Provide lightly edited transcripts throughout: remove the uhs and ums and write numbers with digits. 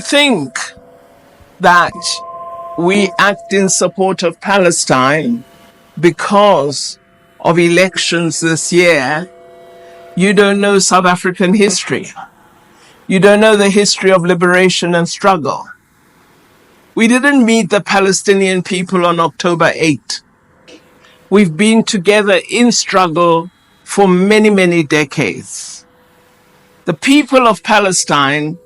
think that we act in support of Palestine because of elections this year, you don't know South African history. You don't know the history of liberation and struggle. We didn't meet the Palestinian people on October 8. We've been together in struggle for many, many decades. The people of Palestine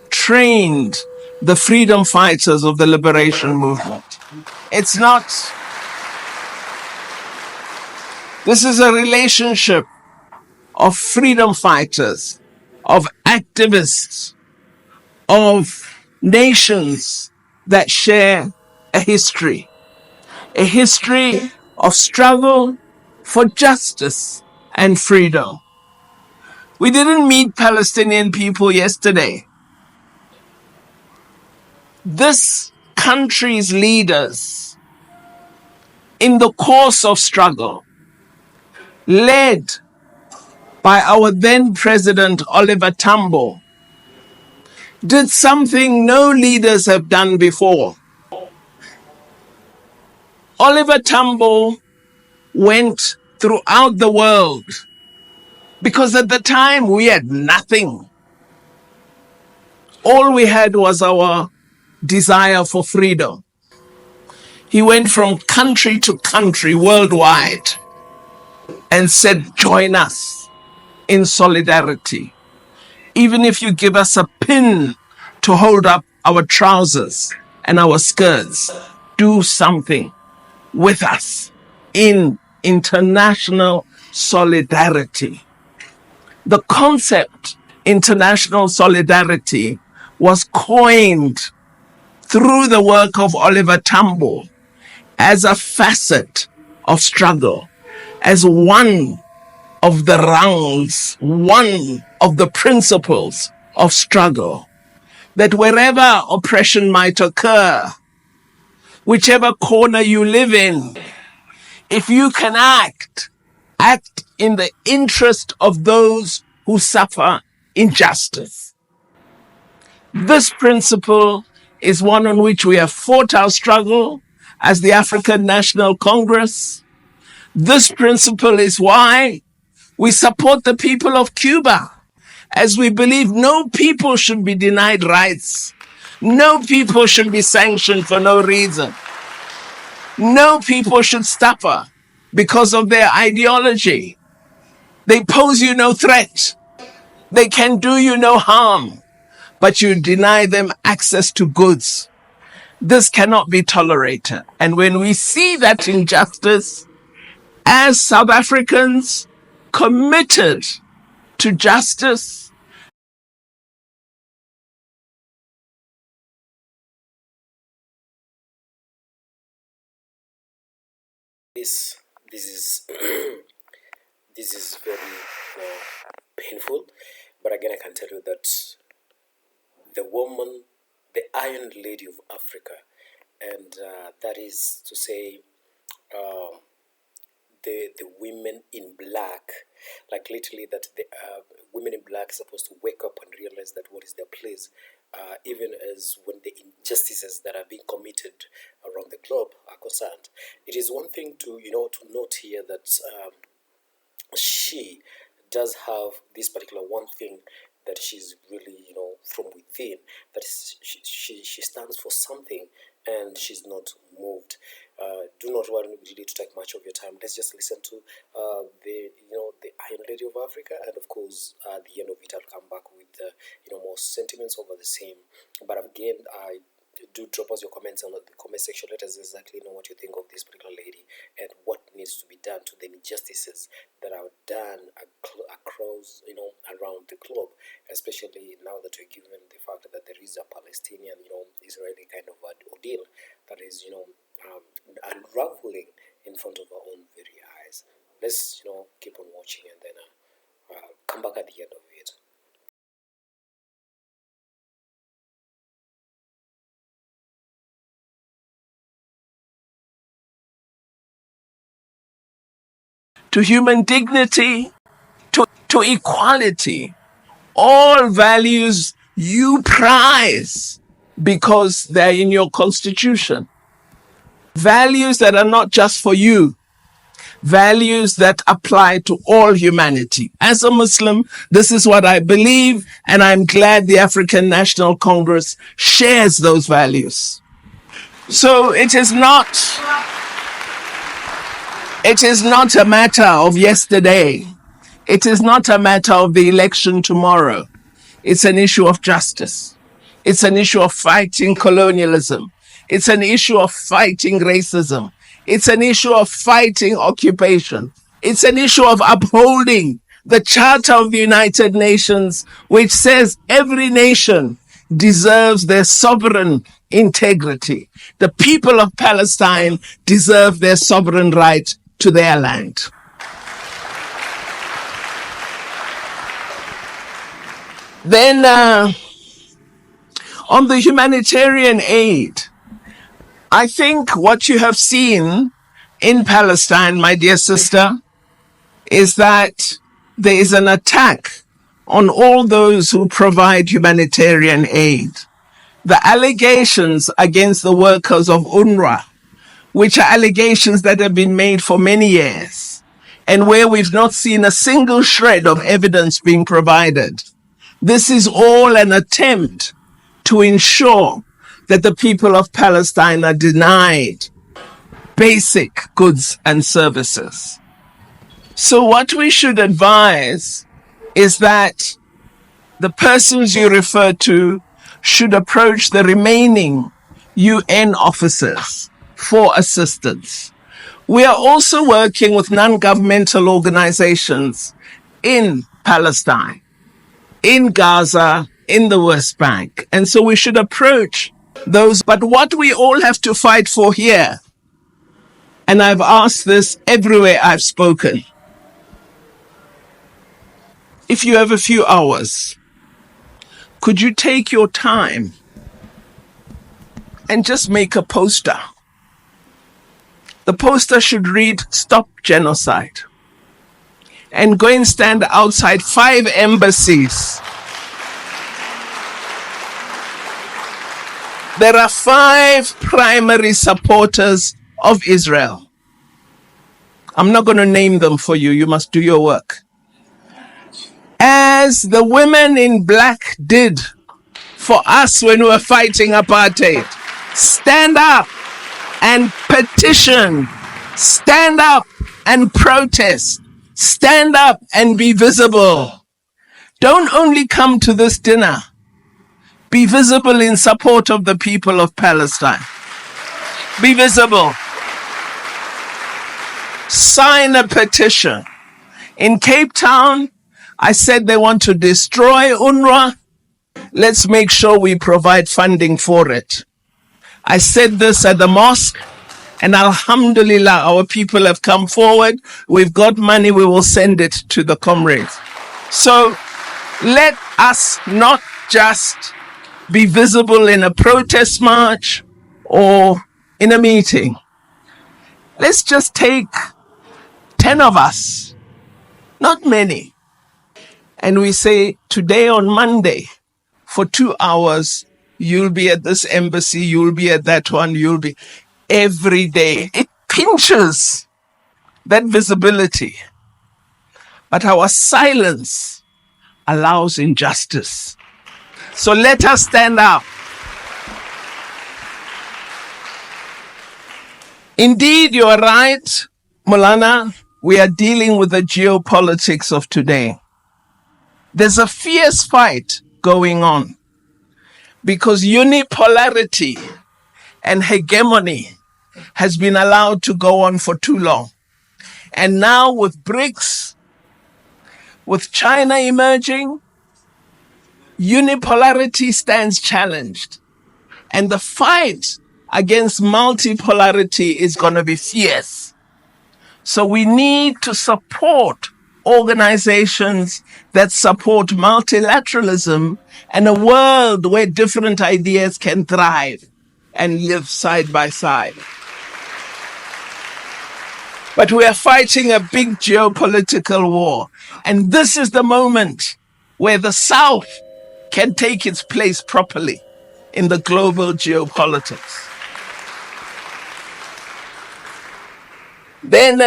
trained the freedom fighters of the liberation movement. This is a relationship of freedom fighters, of activists, of nations that share a history of struggle for justice and freedom. We didn't meet Palestinian people yesterday. This country's leaders, in the course of struggle, led by our then President Oliver Tambo, did something no leaders have done before. Oliver Tambo went throughout the world because at the time we had nothing. All we had was our desire for freedom. He went from country to country worldwide and said, join us in solidarity. Even if you give us a pin to hold up our trousers and our skirts, do something with us in international solidarity. The concept international solidarity was coined through the work of Oliver Tambo as a facet of struggle, as one of the rungs, one of the principles of struggle, that wherever oppression might occur, whichever corner you live in, if you can act in the interest of those who suffer injustice. This principle is one on which we have fought our struggle as the African National Congress. This principle is why we support the people of Cuba, as we believe no people should be denied rights. No people should be sanctioned for no reason. No people should suffer because of their ideology. They pose you no threat. They can do you no harm, but you deny them access to goods. This cannot be tolerated. And when we see that injustice, as South Africans committed to justice, this is this is very painful, but again I can tell you that the woman, the Iron Lady of Africa, and that is to say the women in black, like literally that the women in black are supposed to wake up and realize that what is their place, even as when the injustices that are being committed around the globe are concerned. It is one thing to to note here that she does have this particular one thing that she's really from within, that she stands for something and she's not moved. Do not want really to take much of your time. Let's just listen to the Iron Lady of Africa, and of course at the end of it I'll come back with more sentiments over the same. But again, I do drop us your comments on the comment section. Let us exactly know what you think of this particular lady and what needs to be done to the injustices that are done across around the globe, especially now that we're given the fact that there is a Palestinian Israeli kind of ordeal that is unraveling in front of our own very eyes. Let's keep on watching and then come back at the end of it. to human dignity, to equality, all values you prize because they're in your constitution. Values that are not just for you, values that apply to all humanity. As a Muslim, this is what I believe, and I'm glad the African National Congress shares those values. So it is not a matter of yesterday. It is not a matter of the election tomorrow. It's an issue of justice. It's an issue of fighting colonialism. It's an issue of fighting racism. It's an issue of fighting occupation. It's an issue of upholding the Charter of the United Nations, which says every nation deserves their sovereign integrity. The people of Palestine deserve their sovereign right to their land. Then, on the humanitarian aid, I think what you have seen in Palestine, my dear sister, is that there is an attack on all those who provide humanitarian aid. The allegations against the workers of UNRWA, which are allegations that have been made for many years, and where we've not seen a single shred of evidence being provided. This is all an attempt to ensure that the people of Palestine are denied basic goods and services. So what we should advise is that the persons you refer to should approach the remaining UN officers for assistance. We are also working with non-governmental organizations in Palestine, in Gaza, in the West Bank. And so we should approach those. But what we all have to fight for here, and I've asked this everywhere I've spoken, if you have a few hours, could you take your time and just make a poster? The poster should read, "Stop Genocide," and go and stand outside 5 embassies. There are 5 primary supporters of Israel. I'm not going to name them for you. You must do your work. As the women in black did for us when we were fighting apartheid. Stand up and petition. Stand up and protest. Stand up and be visible. Don't only come to this dinner. Be visible in support of the people of Palestine. Be visible. Sign a petition. In Cape Town, I said they want to destroy UNRWA. Let's make sure we provide funding for it. I said this at the mosque, and alhamdulillah, our people have come forward. We've got money, we will send it to the comrades. So let us not just be visible in a protest march or in a meeting. Let's just take 10 of us, not many, and we say, today on Monday, for 2 hours, you'll be at this embassy, you'll be at that one, you'll be every day. It pinches that visibility. But our silence allows injustice. So let us stand up. Indeed, you are right, Mulana. We are dealing with the geopolitics of today. There's a fierce fight going on because unipolarity and hegemony has been allowed to go on for too long. And now with BRICS, with China emerging, unipolarity stands challenged. And the fight against multipolarity is going to be fierce. So we need to support organizations that support multilateralism and a world where different ideas can thrive and live side by side. But we are fighting a big geopolitical war. And this is the moment where the South can take its place properly in the global geopolitics. Then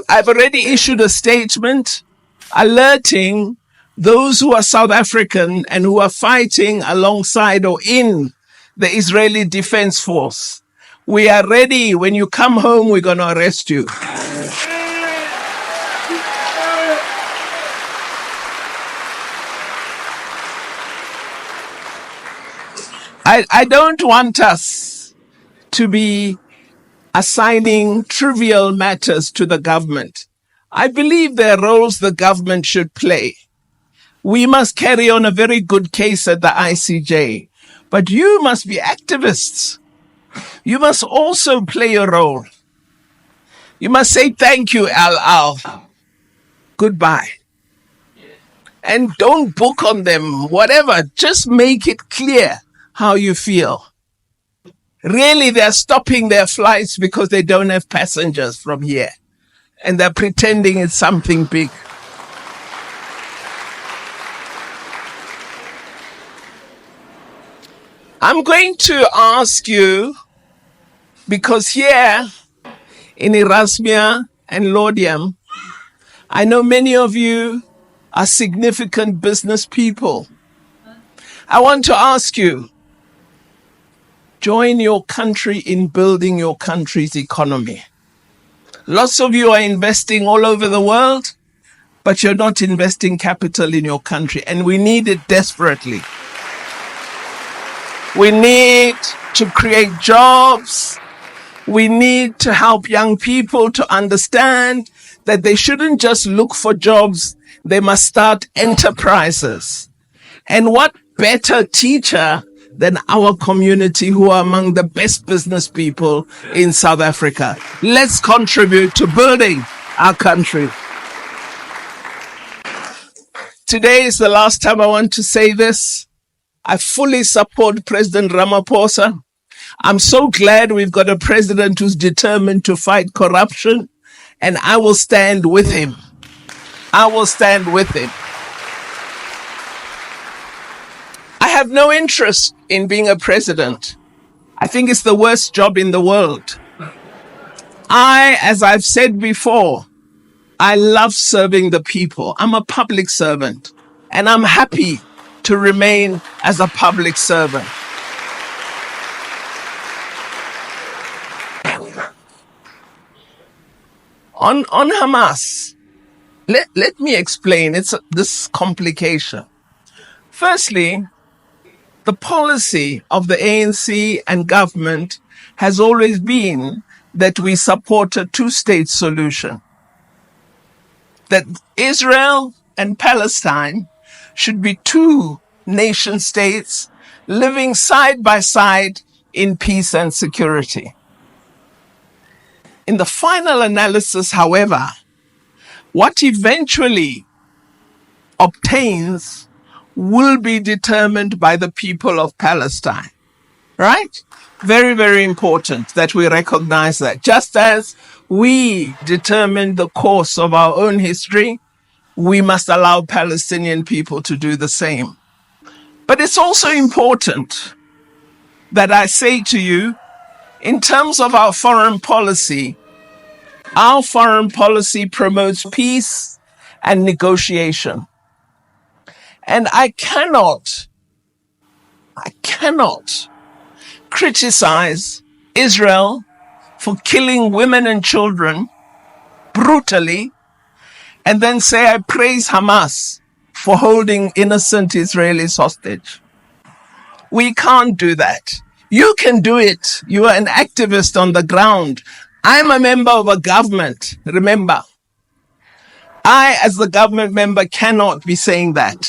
I've already issued a statement alerting those who are South African and who are fighting alongside or in the Israeli Defense Force. We are ready. When you come home, we're going to arrest you. I don't want us to be assigning trivial matters to the government. I believe there are roles the government should play. We must carry on a very good case at the ICJ. But you must be activists. You must also play a role. You must say thank you, Al. Goodbye. And don't book on them, whatever. Just make it clear how you feel. Really, they're stopping their flights because they don't have passengers from here. And they're pretending it's something big. I'm going to ask you, because here in Erasmia and Laudium, I know many of you are significant business people. I want to ask you, join your country in building your country's economy. Lots of you are investing all over the world, but you're not investing capital in your country, and we need it desperately. We need to create jobs. We need to help young people to understand that they shouldn't just look for jobs, they must start enterprises. And what better teacher than our community, who are among the best business people in South Africa? Let's contribute to building our country. Today is the last time I want to say this. I fully support President Ramaphosa. I'm so glad we've got a president who's determined to fight corruption, and I will stand with him. I will stand with him. I have no interest in being a president. I think it's the worst job in the world. As I've said before, I love serving the people. I'm a public servant, and I'm happy to remain as a public servant. On Hamas, let me explain. It's this complication. Firstly, the policy of the ANC and government has always been that we support a two-state solution. That Israel and Palestine should be two nation states living side by side in peace and security. In the final analysis, however, what eventually obtains will be determined by the people of Palestine, right? Very, very important that we recognize that. Just as we determine the course of our own history, we must allow Palestinian people to do the same. But it's also important that I say to you, in terms of our foreign policy promotes peace and negotiation. And I cannot criticize Israel for killing women and children brutally and then say I praise Hamas for holding innocent Israelis hostage. We can't do that. You can do it. You are an activist on the ground. I'm a member of a government. Remember, I, as the government member, cannot be saying that.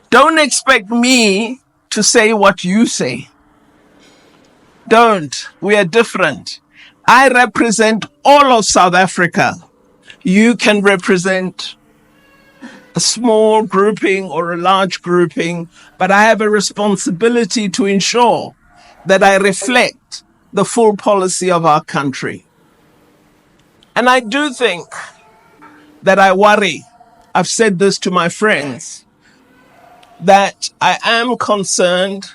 Don't expect me to say what you say. Don't. We are different. I represent all of South Africa. You can represent a small grouping or a large grouping, but I have a responsibility to ensure that I reflect the full policy of our country. And I do think that I worry, I've said this to my friends, that I am concerned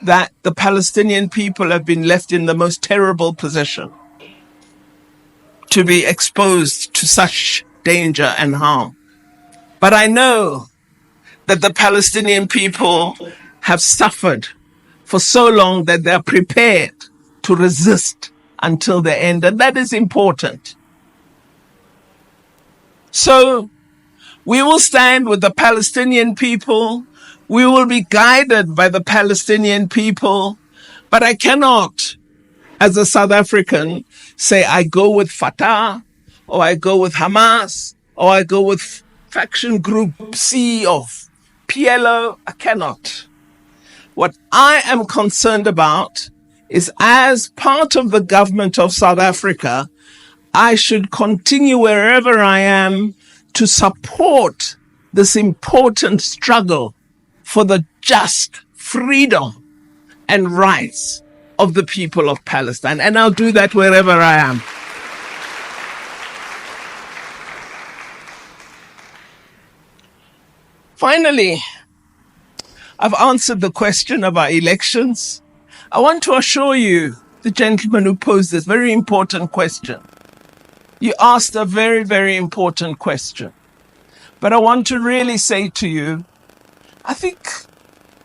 that the Palestinian people have been left in the most terrible position to be exposed to such danger and harm. But I know that the Palestinian people have suffered for so long that they're prepared to resist until the end. And that is important. So we will stand with the Palestinian people. We will be guided by the Palestinian people. But I cannot, as a South African, say I go with Fatah or I go with Hamas or I go with faction group C of PLO. I cannot. What I am concerned about is, as part of the government of South Africa, I should continue wherever I am to support this important struggle for the just freedom and rights of the people of Palestine. And I'll do that wherever I am. Finally, I've answered the question of our elections. I want to assure you, the gentleman who posed this very important question, you asked a very, very important question. But I want to really say to you, I think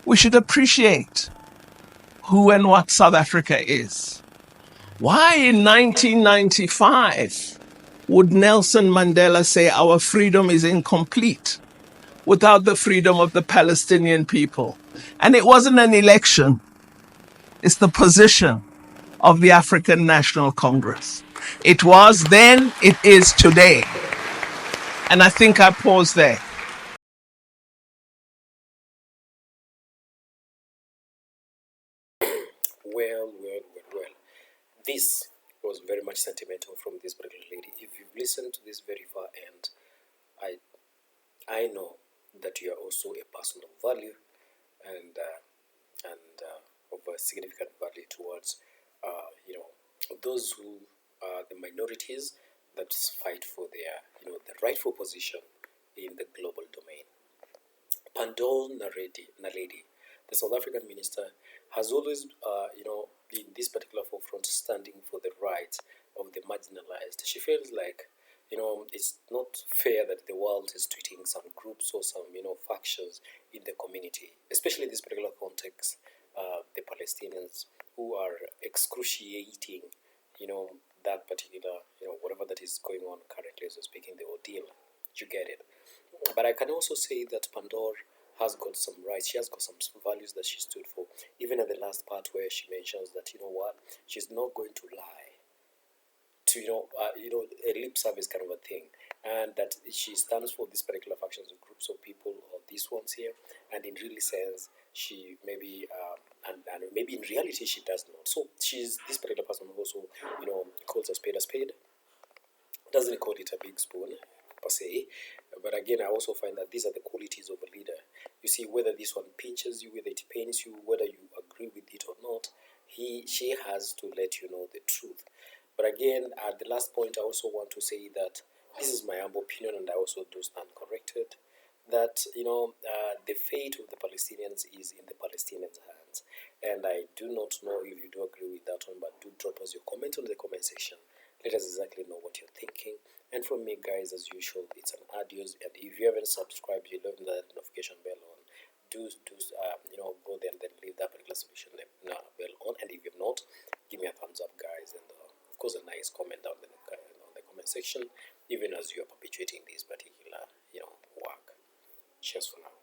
we should appreciate who and what South Africa is. Why in 1995 would Nelson Mandela say our freedom is incomplete without the freedom of the Palestinian people? And it wasn't an election. It's the position of the African National Congress. It was then, it is today. And I think I pause there. Well. This was very much sentimental from this particular lady. If you've listened to this very far end, I know that you are also a person of value and of a significant value towards those who are the minorities that fight for their the rightful position in the global domain. Pandor Naledi, the South African minister, has always, in this particular forefront, standing for the rights of the marginalized. She feels like, it's not fair that the world is treating some groups or some, factions in the community, especially in this particular context, the Palestinians who are excruciating, that particular, whatever that is going on currently as we're speaking, the ordeal. You get it. But I can also say that Pandor has got some rights. She has got some values that she stood for. Even at the last part where she mentions that, she's not going to lie to, a lip service kind of a thing. And that she stands for these particular factions or groups of people or these ones here. And in really sense, she maybe, and maybe in reality she does not. So she's this particular person who also, calls a spade, doesn't call it a big spoon per se, but again I also find that these are the qualities of a leader. You see, whether this one pinches you, whether it pains you, whether you agree with it or not, she has to let you know the truth. But again, at the last point, I also want to say that this is my humble opinion, and I also do stand corrected, that the fate of the Palestinians is in the Palestinians' hands. And I do not know if you do agree with that one, but do drop us your comment on the comment section. Let us exactly know what you're thinking. And from me, guys, as usual, it's an adios. And if you haven't subscribed, you love that notification bell on. Do go there and then leave that particular subscription bell on. And if you've not, give me a thumbs up, guys, and of course a nice comment down in the comment section, even as you are perpetuating this particular work. Cheers for now.